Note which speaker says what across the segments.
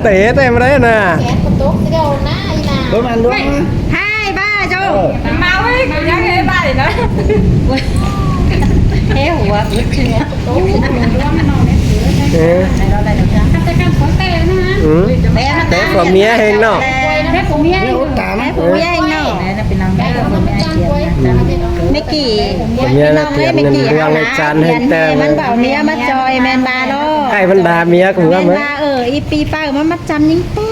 Speaker 1: เตะเต็มเลยนะ
Speaker 2: ด้วยมันด้วย
Speaker 3: ให้บ้าโจ
Speaker 4: เมาấyยังไงบ้าเลยนะ
Speaker 3: เฮ้หัวลึกเชียว
Speaker 4: ถ้าจะการขอเตะนะฮะ
Speaker 1: เตะผมเมียเฮงเนาะ
Speaker 4: เตะผมยัง
Speaker 3: ผมเมียเองเนาะไม่กี่
Speaker 1: ผมเมียนะเตรียมเงินดวงในจานให้แต่
Speaker 3: มันเบาเมียมาจอยแมนบาโล
Speaker 1: ไอ้บรรดาเมียกู
Speaker 3: แม
Speaker 1: ว่าน ไหม
Speaker 3: บาอีปีป้ามันมาจำยิงเต้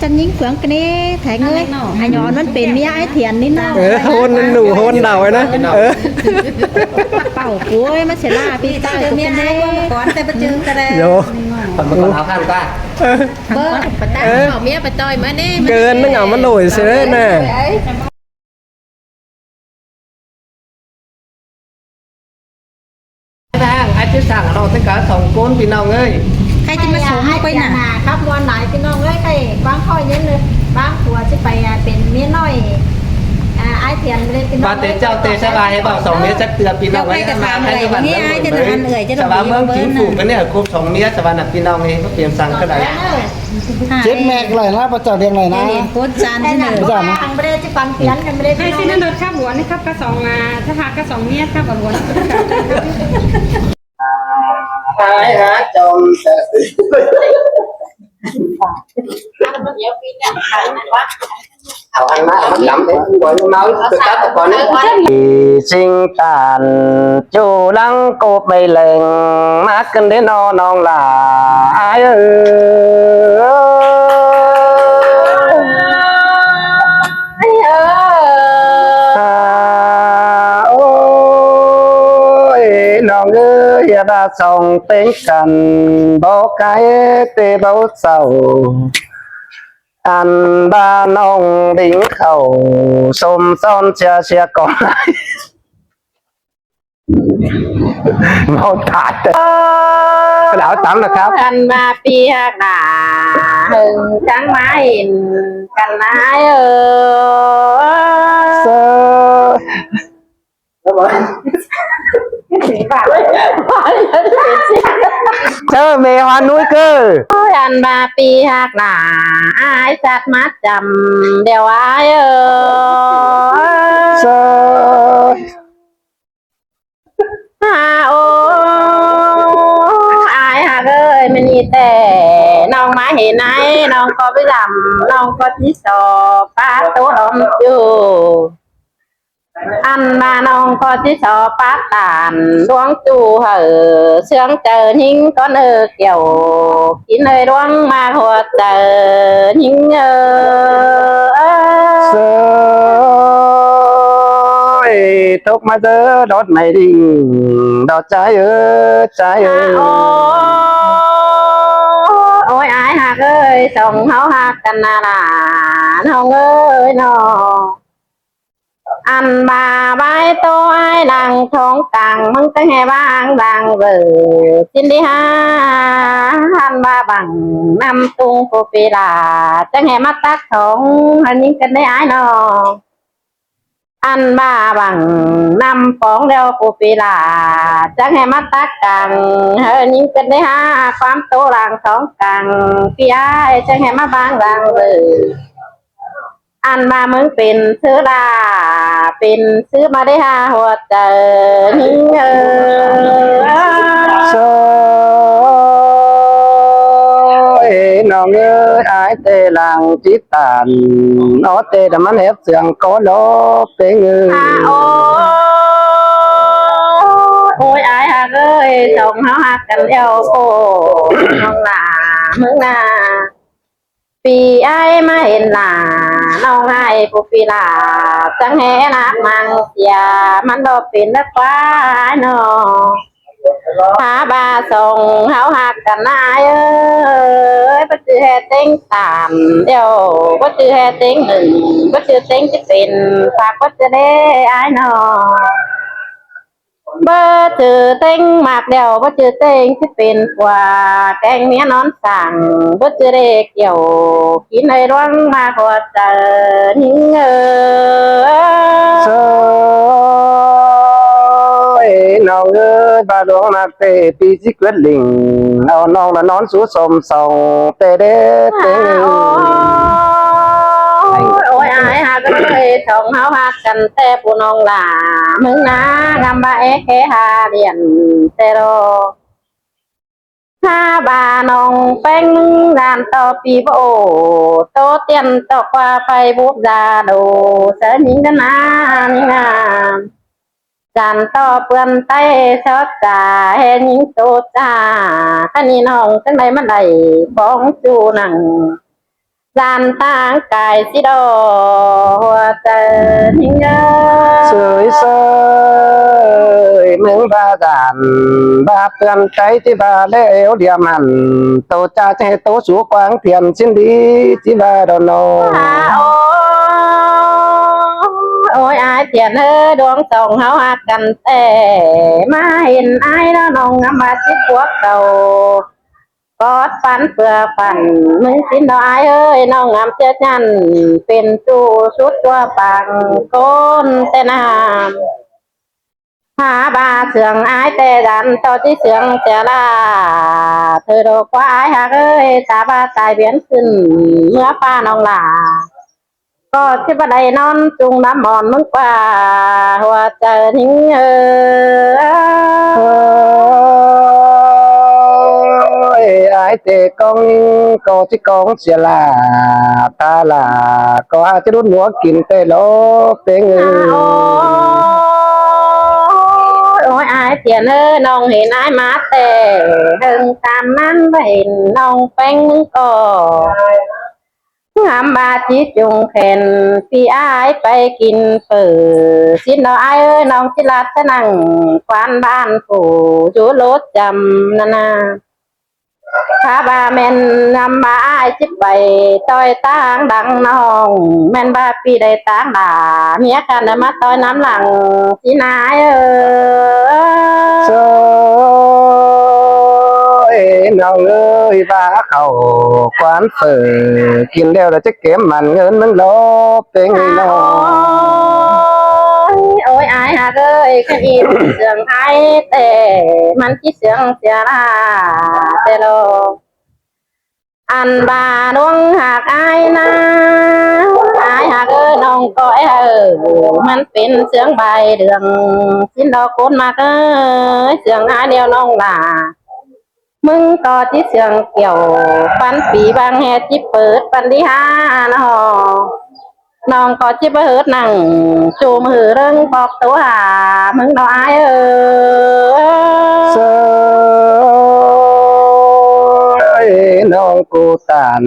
Speaker 3: จันยิงเฟืองกันนี่แทงเลยไอ้ย้อนมันเป็นเมียไอ้เถียนนี่เนาะ
Speaker 1: โหนหนูโหนเดาไว้นะ
Speaker 3: เป่าปุ้ยมาเสล่าปีป้าเมียให้ก่อนแต่ประจือกระเด
Speaker 1: โย
Speaker 2: คนมาก่อนเอาข้างก้า
Speaker 3: เบอร์ปะตาเมียปะจอยมาเน่
Speaker 1: เกินนึกเอามันโหยเสียเลยนะ
Speaker 2: ทางไอ้ที่สั่งเราตั้งแต่2 คนพี่น้องเอ้ย
Speaker 3: ใครจะมาส่งไปน่ะครับวันไหนพี่น้องเอ้ยใครบางข้อยันเลยบางตัวจะไปเป็นเมียน้อยไอ้เถียนเลยพี่น้อง
Speaker 2: ปาเตเจ้าเตสบายให้บอก2 เมตรจักเตือพี่น้องไว้มาให้ทุกวันเลยสบายเมืองจีนฝูกกันเนี่ยครบ2 เมตรสบายนะพี่น้องเองก็เปลี่ยนสั่งก็ได้
Speaker 5: เจ็บแม็กเลยนะประจอดเรียงเลยนะ
Speaker 3: โคตรจานที่ไหนประจอดนะทางประเทศที่ปันเพียนกันประเทศ
Speaker 4: ให้ที่นั่นโดนข้ามหัวนี่ครับกระสองถ้าหากกระสองเมียข้ามหัว
Speaker 2: หายหาจอมเอาอันมามันจำได้ก่อนน้อยตัวจับก่อนนี่sinh tàn chu lăng cô bay lên mát cần đến non là ai ơi non ơi đã xong tính cần bao cái tê bao sầu ăn ba nông đính khẩu xôm son chia còn lại mau tạt cái đảo tắm làครับ
Speaker 4: กันมาปีหักหนาหึงจังมาเห็นกันนาย
Speaker 1: Sơ mê hoa núi cơ
Speaker 4: กันมาปีหักหนาอายจัดมัดจำเดี๋ยวอาย
Speaker 1: Sơ
Speaker 4: โอ้อายหักเอ้ยมันนี่แต่น้องมาเห็นไหนน้องก็ไปจำน้องก็ที่สอบป้าโตดอมอยู่อันมาน้องก็ที่สอบป้าตานดวงจูเหอเสื่องเจอหิงก็เนอเกี่ยวกินเลยดวงมาหัวเจอหิง
Speaker 1: Sơ Tốt mà dơ đốt mày đi đọt trái ơi
Speaker 4: โอ้ยอายหักเอ้ยส่งเขาหักกันนานาน้องเอ้ยน้องอันบาใบโตไอ้ดังท้องกลางมึงจะให้บ้างดังเบอจินดีฮาอันบาบังนำตุงโคปีลาจะให้มาตักท้องอันนี้กันได้ไอ้น้องอันบ้าบังนำป้องเดียวกูปีลาจังให้มาตักกังเฮ้ยยิ่งกันได้ห้าความโตหลังสองกังพี่ไอ้จังให้มาบางดังเลยอันมามึงเป็นซื้อลาเป็นซื้อมาได้ห้าหัวเจอหิ้ง
Speaker 1: น้องเอ้ยอายเตลังจิตตานน้อเตแต่มันเห็บเสียงโกโลเป็นเงย
Speaker 4: โอ้ยอายหักเอ้ยส่งเขาหักกันแล้วโอ้น้องหลามึงนาปีไอ้มาเห็นหลาน้องให้ผู้ปีลาจังแห่นักมังเสียมันดอกเป็นนักฟ้าน้องหาบาส่งเขาหักกันนายเอ้ยก็จือแห่เต็งตามเดี๋ยวก็จือแห่เต็งหนึ่งก็จือเต็งจะเป็นฝากก็จะได้ไอ้น้องเบอร์จือเต็งมากเดี๋ยวก็จือเต็งจะเป็นกว่าแกงเมียนอนสั่งก็จือเด็กเกี่ยวกินในร่วงมากกว่าเจอหิ้ง
Speaker 1: ยน้องเอ้ยบาดวงนักเตะปีสิเกิดลิงเอาน้องละนอนสู่สมส่องเตเด้เตง
Speaker 4: โอ้ยอายหักเลยสองเฮาหักกันแต่ผู้น้องหล่ามึงนะกำบาเอเคหาเรียนเตโรถ้าบาน้องแป้งงานต่อปีโบโตเตียนต่อควาไปบุกดาโดเสนิงกันนานี่งามจันต่อเปื่อนไต้ชดจ่าเห็นยิงโตจ้าคันนี้น้องจังใดมันได้ฟ้องจูหนังจานต่างกายสิดอหัวใจหิงเงอ
Speaker 1: sưởi sơi mừng ba đàn ba tuần cái chỉ ba lễ yếu điểm hẳn tổ cha che tổ số quang thiền xin đi chỉ ba đầu nô
Speaker 4: โอ้ยอายเตียนดวงส่งเฮาหักกันแต่มาเห็นอายแล้วน้องงามมาสิพวกเก่ากอดฟันเพื่อฟันมึงสินดอกอายเอ้ยน้องงามเจ้าจันเป็นจูชุดตัวปังก้นแต่น้ำหาบาเสืองอายแต่ดันต่อที่เสืองเจลาเธอดอกว่าอายหักเอ้ยตาบาตายเวียนขึ้นเมื่อป้าน้องลาก็ที่บันไดนอนจุงน้ำมอนมึงกว่าหัวใจทิ้ง
Speaker 1: ai tê con chỉ con sẽ là ta là có chỉ đút múa kín tê lố tê ngư
Speaker 4: โอ้ยอายเตียนน้องเห็นอายมาแต่ดึงตามนั้นไปเห็นน้องแป้งมึงก็งามบาจิจุงแขนพี่อายไปกินเปิดสินน้องอายเอ้ยน้องจิรัตนั่งควานบ้านผู้จูรถจำนานาข้าบาแม่นนำมาอายจิบไปต่อยตางดังน้องแม่นบาปีได้ตางด่าเมียกันมาต่อยน้ำหลังสินาย
Speaker 1: rồiน้องเอ้ยบ้าเขาคว้านเฝอกินแล้วเราจะเก็บมันเงินมันลบเป็นไงน้อง
Speaker 4: โอ้ยอายหักเอ้ยขันอีเสียงไอแต่มันที่เสียงเสียราแต่โลอันบาดวงหักอายนะอายหักเอ้ยน้องก็มันเป็นเสียงใบเดืองสิ้นดอกโกนมากเอ้ยเสียงอายเดียวน้องล่ะมึงก็ที่เสียงเกี่ยวปันปีบางแฮจิเปิดปันที่ห้านะฮอน้องก็จิเปิดนั่งจูมือเรื่องบอกตัวหามึงน้อย
Speaker 1: น้องกูตาน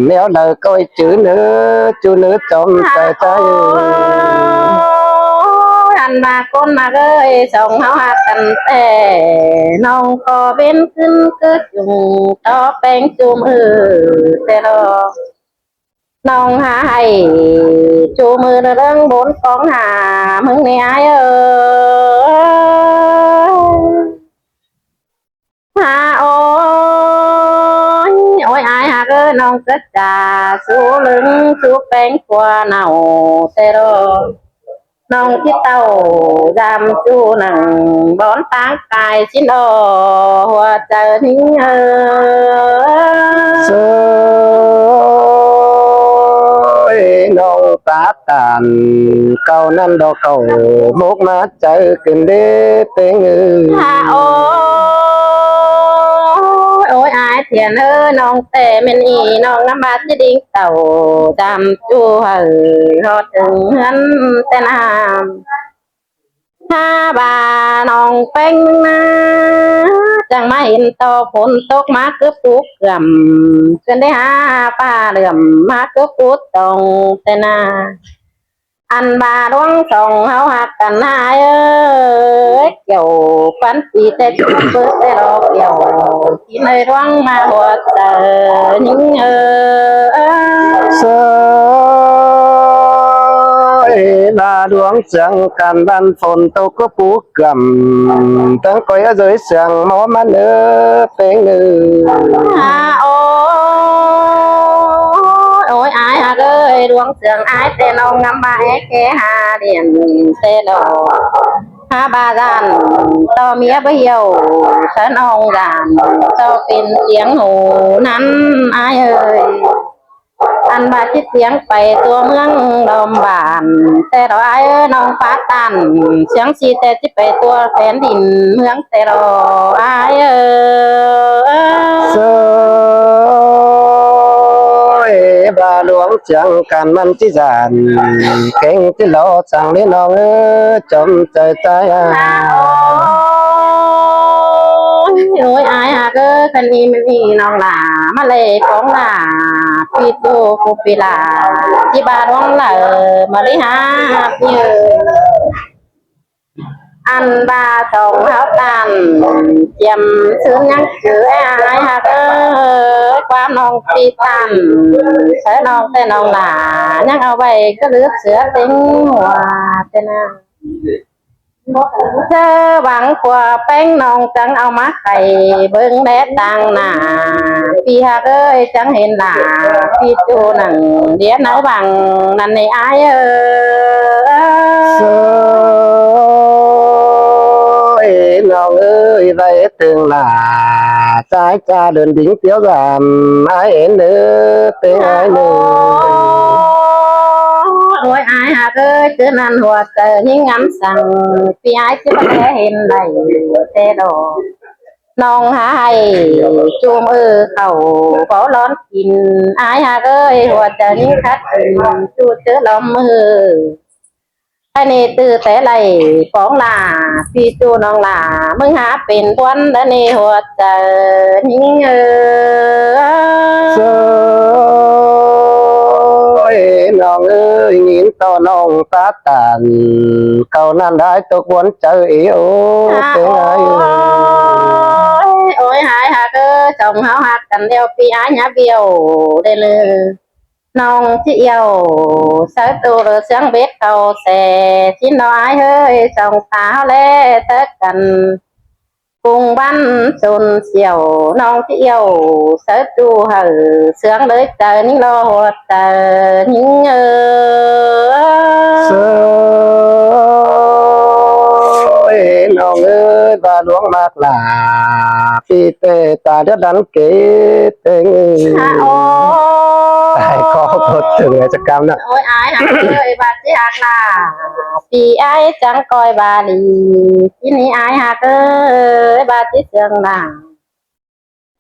Speaker 1: nếu lời coi chữ nữa chú nữa trong trời trái
Speaker 4: อันมาคนมาเอ้ยส่งเฮาหักกันแต่น้องก็เป็นขึ้นกึกจุงต่อแป้งจูมือแต่รอน้องหาให้จูมือเรื่องบนกองหามึงเนี่ยหาโอ้ยอายหักน้องก็จ่าสู้ลึงสู้แป้งกว่าเน่าแต่รอน้องที่เต้ายำจูหนังบอนตางกายชิ้นหัวใจทิ้ง
Speaker 1: น้องตาตานเก่านั่นดอกเก่ามุกมาเจอกันเด้เต็ง
Speaker 4: โอ้ยอายเถียนน้องแต่เมนีน้องน้ำบาดจะดิ้งเต่าจำจูหอดถึงหันแต่น้ำถ้าบาน้องแป้งนะจังมาเห็นต่อฝนตกมาคือปุ๊กเกื่อมจนได้หาป้าเหลื่อมมาคือปุ๊กตรงแต่นาอันบาดวงส่งเฮาหักกันหายเกี่ยวฟันปีแต่จุดเปิดแต่รอเกี่ยวที่ในดวงมาหัวใจยิ่ง
Speaker 1: là đuống chẳng càn ban phồn tâu có phú cầm tăng coi ở dưới sàng máu mắt nữa phê ngư
Speaker 4: ôi ai hà ơi đuống sàng ai tên ông ngắm ba cái hà điện tên đồ ba gian to mía bấy yêu thân ông giàn choเป็นเสียงหูนั้นอายเอ่ยอันบาจิตเสียงไปตัวเมืองลมบานแต่เราอายเอ้ยน้องฟ้าตันเสียงสีแต่จิไปตัวแผ่นดินเมืองแต่เราอายเอ้ย
Speaker 1: bà luống chẳng càn man chỉ giàn kênh chỉ lo chẳng đến nó trong trời trái
Speaker 4: ôi ai à cơ thân đi mình đi nó là mà lệ con là phi tu phụ phi là chỉ ba đoán là mà đi hát như ăn ba chồng háo tàn chìm sướng nhắc chữ ai hà cơ qua nông phi tàn sẽ nông tên nông là nhắc ao bay có lướt sữa tính hòa tên nào chớ bằng qua bánh nông chẳng ao mắt thầy bưng bé tăng nà phi hà ơi chẳng hiện là phi chu nằng đĩa nấu bằng năn này ai
Speaker 1: lòng ơi vậy từng là trái cha đơn đính tiếu giảm ai đến nữa tên ai nữa
Speaker 4: ôi ai hà ơi cứ năn hòa tờ những ngắm rằng phi ai chứ bắt bé hình này xe đồ nong hai chum khẩu có lón kín ai hà ơi hòa tờ những khách chu chớ lòng mưa anh này từ thế này phóng là phi chu nong là mừng háเป็นวันđã này hòa tờ những
Speaker 1: lòng ơi nhìn to nong ta tàn cầu nan đái tôi muốn chơi yếu tiếng ai
Speaker 4: ôi hai hà cơ chồng háo hạt cần đeo pi ái nhá biều đây là nong chị yêu sao tu rồi sáng biết cầu xe xin nói hơi chồng táo lê tất cần cùng ban xuân chiều nong chị yêu sao tu hở sướng tới trời những lo hoạt trời những
Speaker 1: lòng ơi và luống mạc là phi tê ta rất đắn kế tên ai có một từ người chắc cam đó
Speaker 4: ôi ai hả ơi bà chỉ hạt là vì ai chẳng coi bà đi chỉ ni ai hạt ơi bà chỉ sương là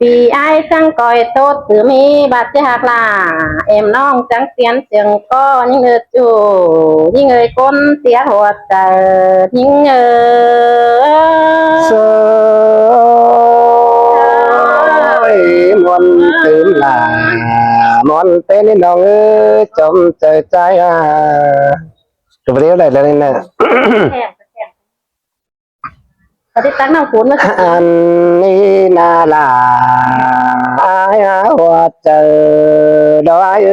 Speaker 4: vì ai chẳng coi tốt từ mi bà chỉ hạt là em non chẳng tiền trường có những người chủ những người con tía hoạt những
Speaker 1: muốn tên là muốn tên lên lòng ơi trong trời trái cái video này lên nè
Speaker 4: đi tăng nào cuốn nó
Speaker 1: anh đi na là ai hoa trời đó ai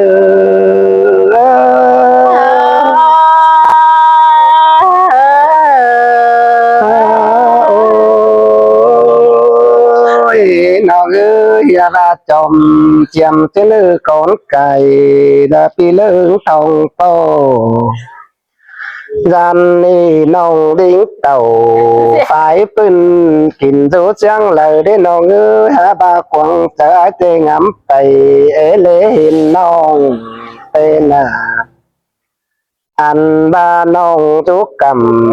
Speaker 1: nó ơi ra chồng chiêm trên lư con cày đã pi lưng thòng to gian ni nong đính tàu phải pin kín dấu trắng lời đến nong ơi hả ba quăng trái tê ngắm tay ế lễ hình nong tên là anh ba nong chú cầm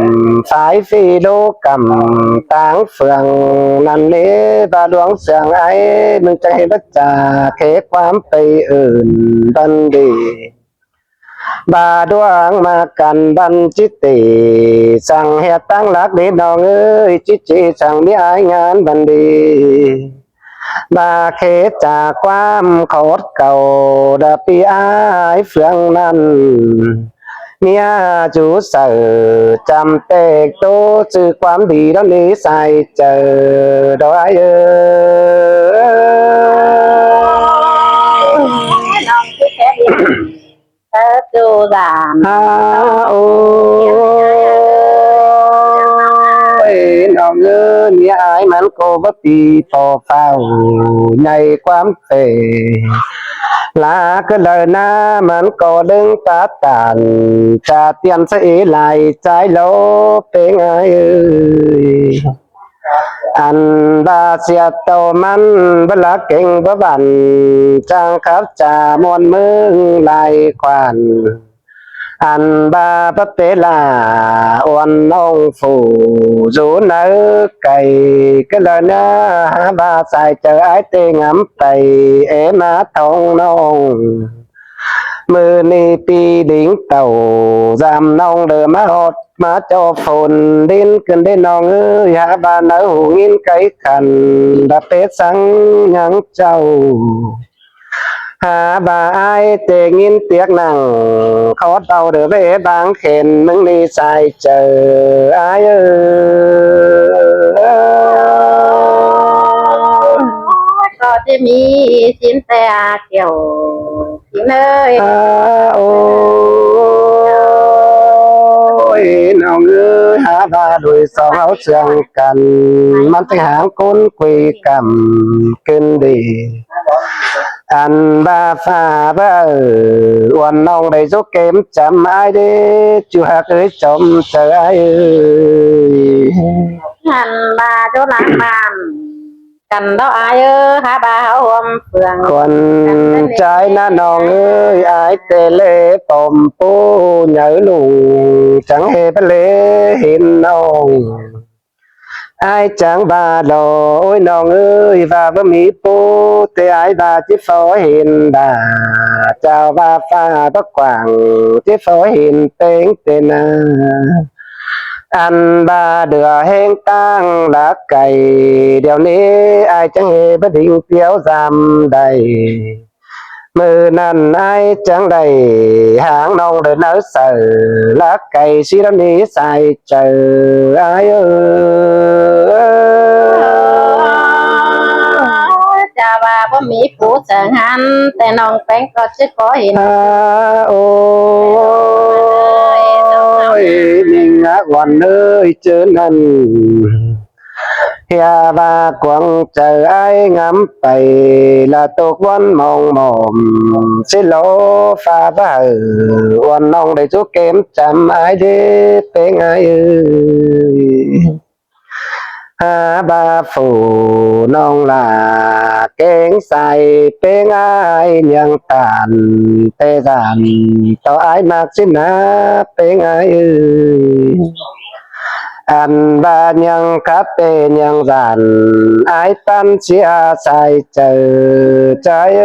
Speaker 1: phải phi đô cầm táng phường năn nế và đoán sàng ấy mình chạy bất trà khế quám tây อื่นtân đi bà đoán mà cần ban chít tỉ sang hè tăng lạc đi nong ơi chít chỉ sang biết ai ngán ban đi bà khế trà quám khót cầu đã pi ai phường năn nia chú sở chăm tê tô chữ quán đi đó ní sai chờ đó ai
Speaker 4: nong cái khẽ đi tu giảm
Speaker 1: ôi nó ngơ nia ai mắn cô bất tì to phao nhảy quám phê lá cái lời na mình có đứng ta tàn trả tiền sẽ lại trái lỗ bên ai ơi anh ba xe tàu man bất lá kinh bất bản trang khắp trà muôn mương lại quản anh ba bất tế là oan ông phủ rú nỡ cày cái lời nó ba xài chờ ái tê ngắm tay ế má thông nông mưa ni pi đỉnh tàu giam nông đờ má hột má cho phồn đến cần đến nong ơi hạ ba nỡ hù nghìn cái khăn đã pế sáng nhắn châu hà bà ai tề nghìn tiếc nặng khó tàu được về báng khen nâng đi sai chờ ai ơi
Speaker 4: có thể mi xin te kiểu thì nơi
Speaker 1: ôi nào ngư hà bà đuổi sóng áo trường cần mang tay hàng côn quỳ cầm kinh đi anh ba pha ba uốn nong đầy dấu kém chăm ai đi chú hạ cưới chồng chờ ai ơi
Speaker 4: hành ba chỗ lãng mạn cần đó ai ơi hả ba hảo hôm phường
Speaker 1: còn trái na nong ơi ai tê lê bom po nhớ lùng chẳng hề bất lê hin nong ai chẳng ba lò ôi nong ơi và bơ mỹ po tê ai ba chiếc phó hiền đà chào ba pha bắc quảng chiếc phó hiền tên tên anh ba đưa hên tăng lá cày điềuนี้ai chẳng hề bất định kéo giam đầy mưa nằn ai chẳng đầy hàng nông đời nở sờ lá cày xí đám ní xài chờ ai
Speaker 4: chào bà bố mỹ phụ sợ hắnแต่น้องแป้งก็จะขอเห็น
Speaker 1: ôi mình ngã còn nơi chớ nần Hia ba quăng chờ ai ngắm tay là tục văn mong mồm xin lỗ pha ba hoàn nong để chú kém chăm ai đi bên ai ơi ha ba phủ nong là kén say bên ai nhang tàn tê giàn to ai mặc xin na bên ai ơi anh ba nhang cáp tê nhang giàn ai tan chia sai chờ trái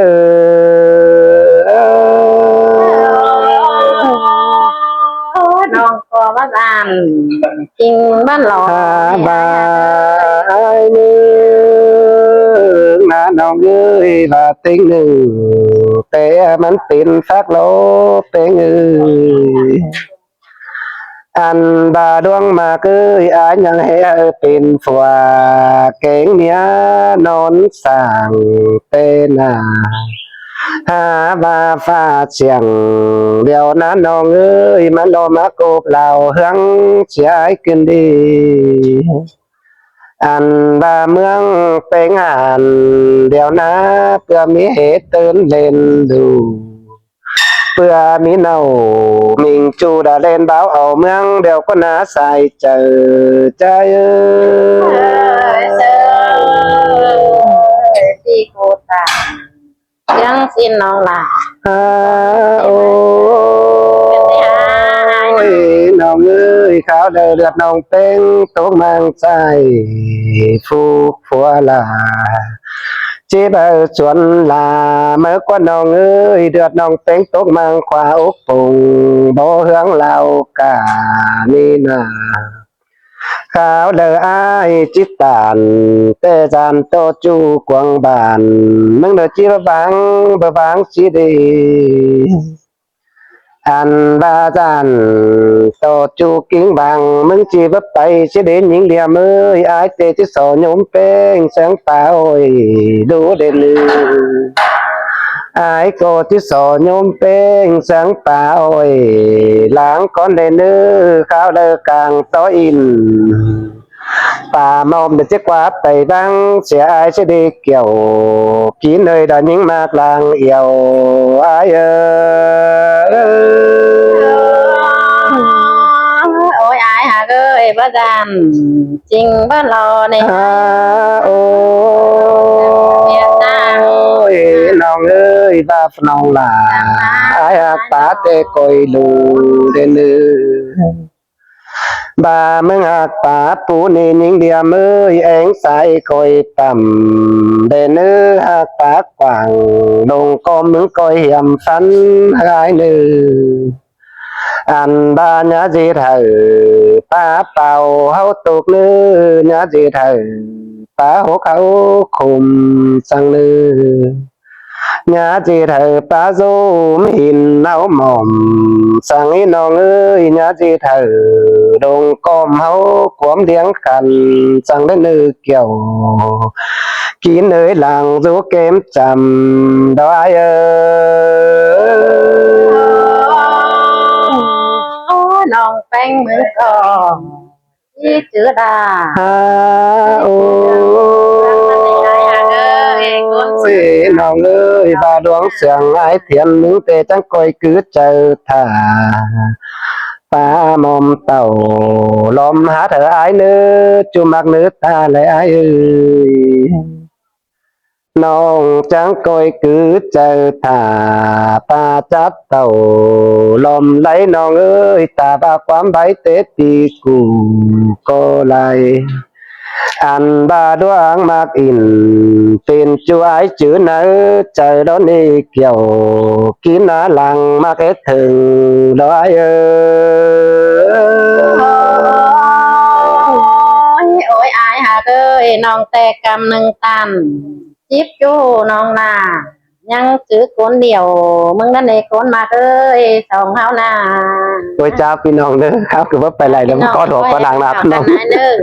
Speaker 4: น้องก็ว่าอ่านจริงบ้านหลอ
Speaker 1: ba ai nước na nong ơi và tính nữ tê mắn tin phát lỗ tê ngư anh ba đuông mà cứ ai nhang hệ pin phùa kén mía nón sàng tên ha ba pha chiang điều na nong ơi mà lo mà cộp lào hương trái kinh đi anh ba mương bên hàn điều na bữa mi hết tơn lên đủ bữa mi nâu mình chu đã lên báo ẩu mương đều có ná sai chờ trái ơi
Speaker 4: ที่โคตายังสิ้นน้องล่ะ
Speaker 1: ôi nong ơi kháo đời được nong tên tốt mang sai phu phua là chỉ bao chuẩn là mới có nong ơi được nong tên tốt mang khoa ốc phùng bố hướng lao cả ni na kháo đời ai chỉ tàn tê gian tô chu quang bàn mừng đời chỉ bơ vắng chỉ đi anh ba gian tô chu kính bằng mừng chỉ vấp tay chỉ đến những điểm ơi ai tê chỉ sổ nhóm bên sáng phá ôi đủ đến lư ai cô chỉ sổ nhóm bên sáng phá ôi lãng con đến lư kháo đời càng tối in ป่ามอมเด็ดเจ๊กว่าไปบ้างเสียอายเสียดีเกี่ยวผีเนยดายิงมากลางเอี่ยวอาย
Speaker 4: โอ้ยอายหากเอ้ยบ่จันจริงบ่รอใน
Speaker 1: โอ้ยน้องเอ้ยบ้าฟน้องหลาอายหักตาเตกอยลูเดนือbàมึงหักป่าปูนี่ยิงเดียมือเองใส่คอยต่ำเดนื้อหักป่ากว่างดงก็มึงคอยเหี่ยมฟันหายนืออันบ้านยาจีเถอป่าเป่าเฮาตกนื้อยาจีเถอป่าหัวเขาคุมสังนือnhà chị thờ pa dô hình áo mỏm sang ý nong ơi nhà chị thờ đồng com hấu quắm điếng khăn sang đến nơi kiểu kín nơi làng dỗ kém chầm đó ai ơi
Speaker 4: น้องแป้งมือก่อนที่จือดา
Speaker 1: ôi nong ơi ba đoán sườn ái thiện những tê chẳng coi cứ chờ thả ba mồm tàu lom hát ở ái nữa chu mặc nữa ta lại ái ơi nong chẳng coi cứ chờ thả ba chát tàu lom lấy nong ơi ta ba quán bái tết đi cùng cô lại anh ba đoán mặc in tên chú ái chữ nỡ chờ đón đi kiểu kín á làng mặc hết thường đó ai ơi
Speaker 4: โอ้ยอายหากเอ้ยน้องแต่กำหนึ่งตันจิบจู้น้องนายังจื้อคนเดียวมึงนั่นเองคนมาเอ้ยสองเฮานา
Speaker 1: tôi chàoพี่น้องเด้อครับคือว่าไปไรแล้วก็ถอดฝรั่งนะพี่น้อง
Speaker 4: เด้อ